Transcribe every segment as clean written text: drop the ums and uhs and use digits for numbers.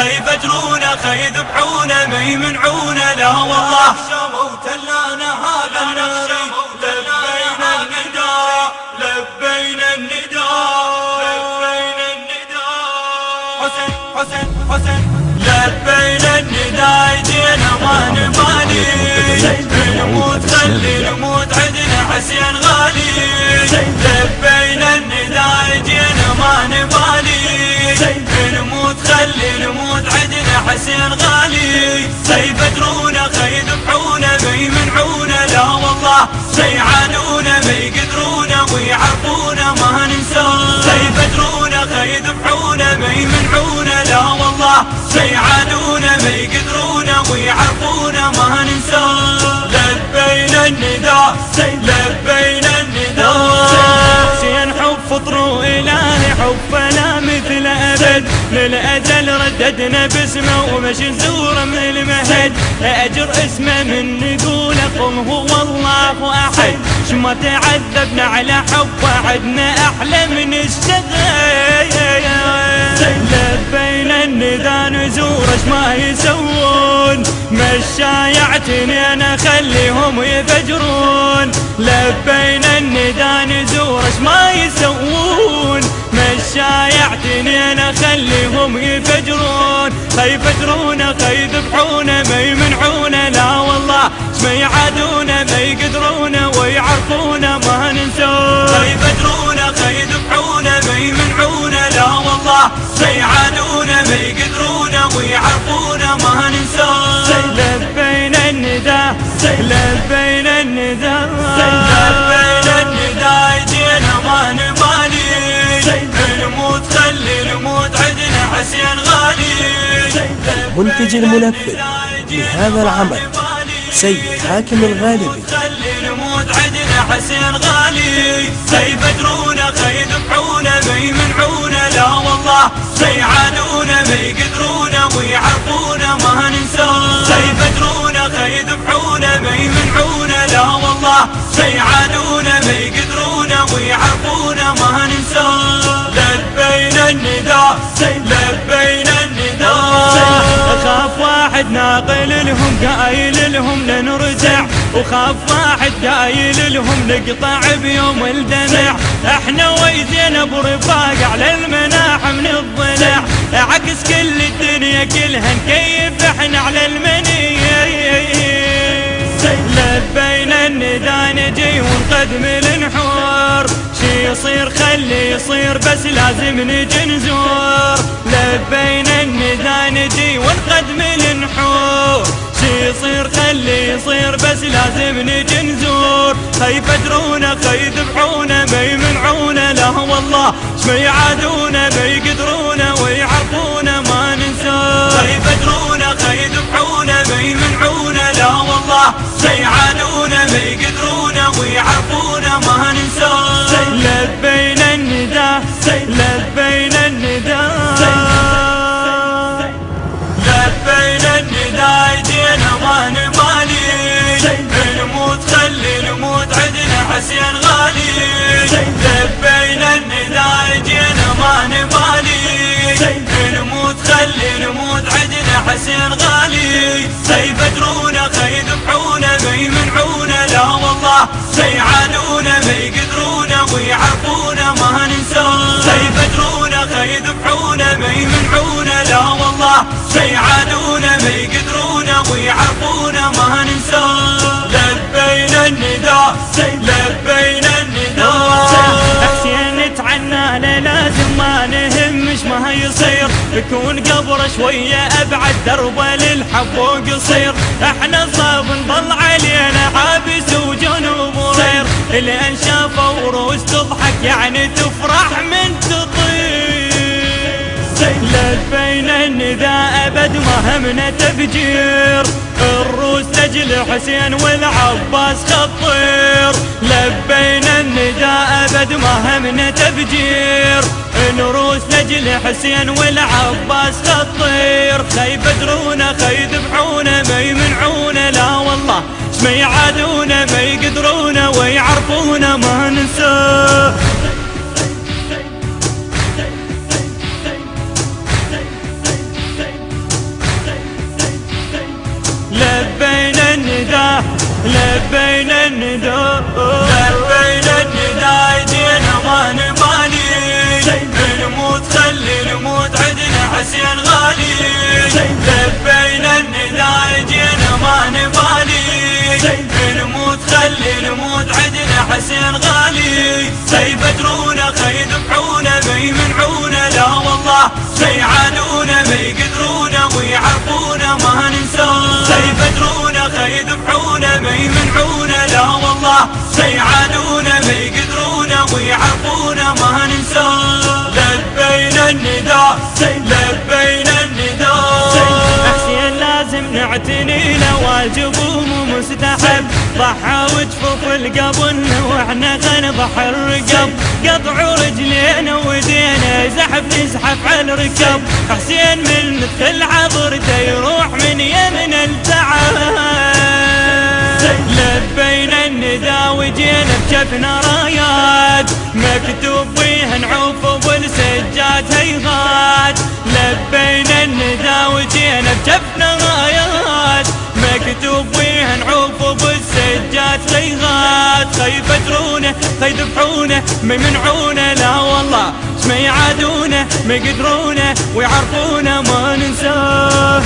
يفجرونا يذبحونا ما يمنعونا لا والله. وتلانا هذا الناري لبينا النداء لبينا النداء لبينا النداء حسين حسين حسين لبينا النداء جينا ما نبالي نموت خلي نموت عدنا حسين غالي لبينا النداء جينا ما نبالي نموت خلي نموت عدنا حسين غالي يفجرونا يذبحونا ما يمنعونا لا والله يعانونا ما يقدرونا ويعرفونا ما ننساه يفجرونا يذبحونا ما يمنعونا لا والله يعانونا ما يقدرونا ويعرفونا ما ننساه لبينا النداء لبينا النداء حسين حب فطروا إلهي حبنا مثل أبد للأجل رددنا باسمه ومشي نزوره من المهد أجر اسمه من نقول قل هو الله أحد شما تعذبنا على حبه عدنا أحلى من الشغل لبينا النداء نزور اش ما يسوون مشايعتني انا خليهم يفجرون لبينا النداء نزور اش ما يسوون مشايعتني انا خليهم يفجرون يفجرونا يذبحونا ما يمنعونا لا والله ما يعادونا ما يقدرونا ويعرفونا ما ننسون يفجرونا يذبحونا ما يمنعونا لا والله يعانونا ما يقدرونا ويعرفونا ما ننساه لبينا النداء لبينا النداء لبينا النداء جينا ما نبالي نموت خلي نموت عدنا حسين غالي المنتج المنفذ لهذا العمل سيد حاكم الغالبي خلي نموت عدنا حسين غالي يفجرونا يذبحونا ما يمنعونا لا والله يعانونا ما يقدرونا ويعرفونا ما ننساه يفجرونا يذبحونا ما يمنعونا لا والله يعانونا ما يقدرونا ويعرفونا ما ننساه لبينا النداء لبينا النداء خاف واحد ناقل لهم قايل لهم لنرجع وخاف واحد قايل لهم نقطع بيوم الدمع احنا ويزينب ورفاق على المناح من الضلع عكس كل الدنيا كلها نكيف احنا على المنية لبينا النداء نجي ونقدم النحور شي يصير خلي يصير بس لازم نجي نزور لبينا النداء نجي ونقدم النحور شي يصير خلي يصير بس لازم نجي نزور يفجرونا يذبحونا ما يمنعونا لا والله ما يعادونا ما يقدرونا ويعرفونا ما ننساه يفجرونا يذبحونا ما يمنعونا لا والله يعانونا ما يقدرونا ويعرفونا ما ننساه لبينا النداء لبينا النداء لبينا النداء جينا ما نبالي نموت خلي نموت عدنا حسين غالي لبينا النداء جينا ما نبالي نموت خلي نموت عدنا حسين غالي يفجرونا يذبحونا ما يمنعونا لا والله يعانونا ما يقدرونا ويعرفونا ما ننساه يفجرونا يذبحونا ما يمنعونا لا والله يعانونا ما يقدرونا ويعرفونا ما ننساه لبينا النداء لبينا النداء حسين تعنى لازم ما نهمش ما يصير يكون قبر شوية أبعد دربه للحب وقصير احنا صاب نضل علينا عابس وجنوب ورير لأن شافوا وروس تضحك يعني تفرح من تطير لبينا النداء أبد ما همنا تفجير الروس لجل حسين والعباس خطير لبينا النداء أبد ما همنا تفجير الروس لجل حسين والعباس خطير يفجرونا يذبحونا ما يمنعونا لا والله ما يعادونا ما يقدرونا ويعرفونا ما ننساه لبينا النداء لبينا النداء جينا ما نبالي نموت خلي نموت عدنا حسين غالي لبينا النداء جينا ما نبالي نموت خلي نموت عدنا حسين غالي سيبدرونا خيذبحونا ما يمنعونا لا والله سيعادونا ما يقدرونا ويعرفونا ما ننساه سيبدرونا خيذبحونا ما يمنعونا لا والله سيعادونا ما يقدرونا ويعرفونا ما ننساه لبينا النداء لبينا النداء حسين لازم نعتني له واجب ومستحب ضحى وجفوف القبل واحنا غنضح الرقب قطعوا رجلينا ودينا زحف نزحف على الركب حسين من مثل عبرته يروح من يمن التعب لبينا النداء وجينا بجفنا رايات مكتوب بيها نعوف بالسجاد هيغات لبينا النداء وجينا بجفنا رايات مكتوب بيها نعوف بالسجاد هيغات خيفترونا خيذبحونا ما يمنعونا لا والله ما يعادونا ما يقدرونا ويعرفونا ما ننساه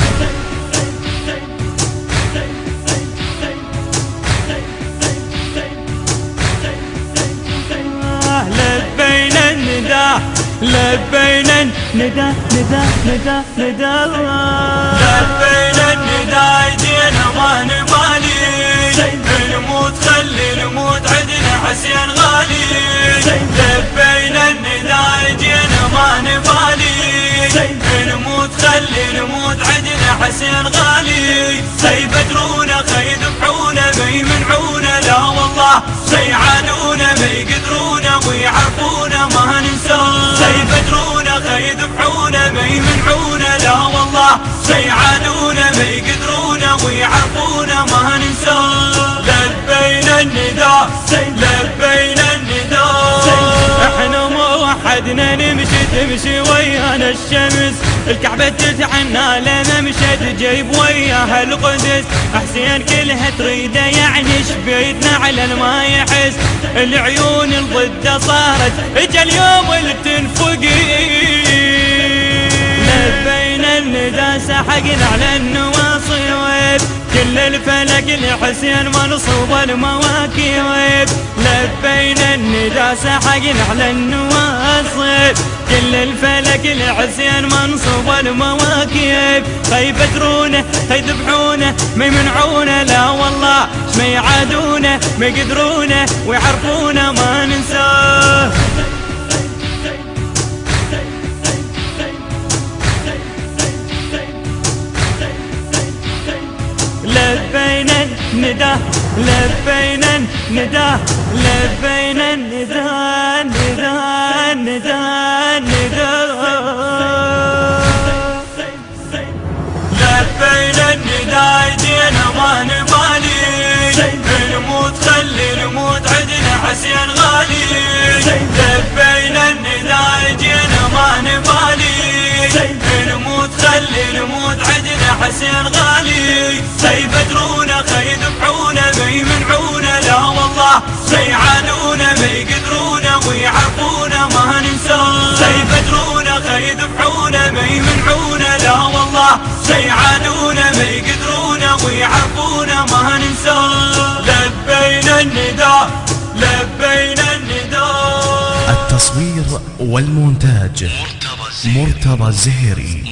لبينا النداء لبينا النداء نداء نداء نداء لبينا النداء جينا ما نبالي نموت خلي نموت عدنا حسين غالي لبينا النداء جينا ما نبالي نموت خلي نموت عدنا حسين غالي سيبدرونا خيذبحونا ما يمنعونا لا والله سيعادونا ما يقدرونا ويعرفونا ما ننساه سيبدرونا خيذبحونا ما يمنعونا لا والله سيعادونا ما يقدرونا ويعرفونا ما ننساه لبينا النداء لبينا النداء احنا موحدنا نمشي تمشي ويانا الشمس الكعبة تتعنى لما مشت جيب وياها القدس حسين كلها تريده يعني شبيتنا على ما يحس العيون الضده صارت اجا اليوم اللي تنفقي لبينا النداء سحقنا على النواصي كل الفلك لحسين منصوب المواكب لبينا النداء سحقنا على النواصب كل الفلك لحسين منصوب المواكب خيبترونا خيذبحونا ما يمنعونا لا والله ما يعادونا ما يقدرونا ويعرفونا ما ننساه لبينا النداء لبينا النداء لبينا النداء نداء نداء نداء لبينا النداء جينا ما نبالي نموت خلي نموت عدنا حسين غالي لبينا النداء جينا ما نبالي نموت خلي نموت عدنا حسين غالي سيبدرونا خيذبحونا ما يمنعونا لا والله سيعادونا ما يقدرونا ويعرفونا ما ننساه سيبدرونا خيذبحونا ما يمنعونا لا والله سيعادونا ما يقدرونا ويعرفونا ما ننساه لبينا النداء لبينا النداء التصوير والمونتاج مرتضى الزهيري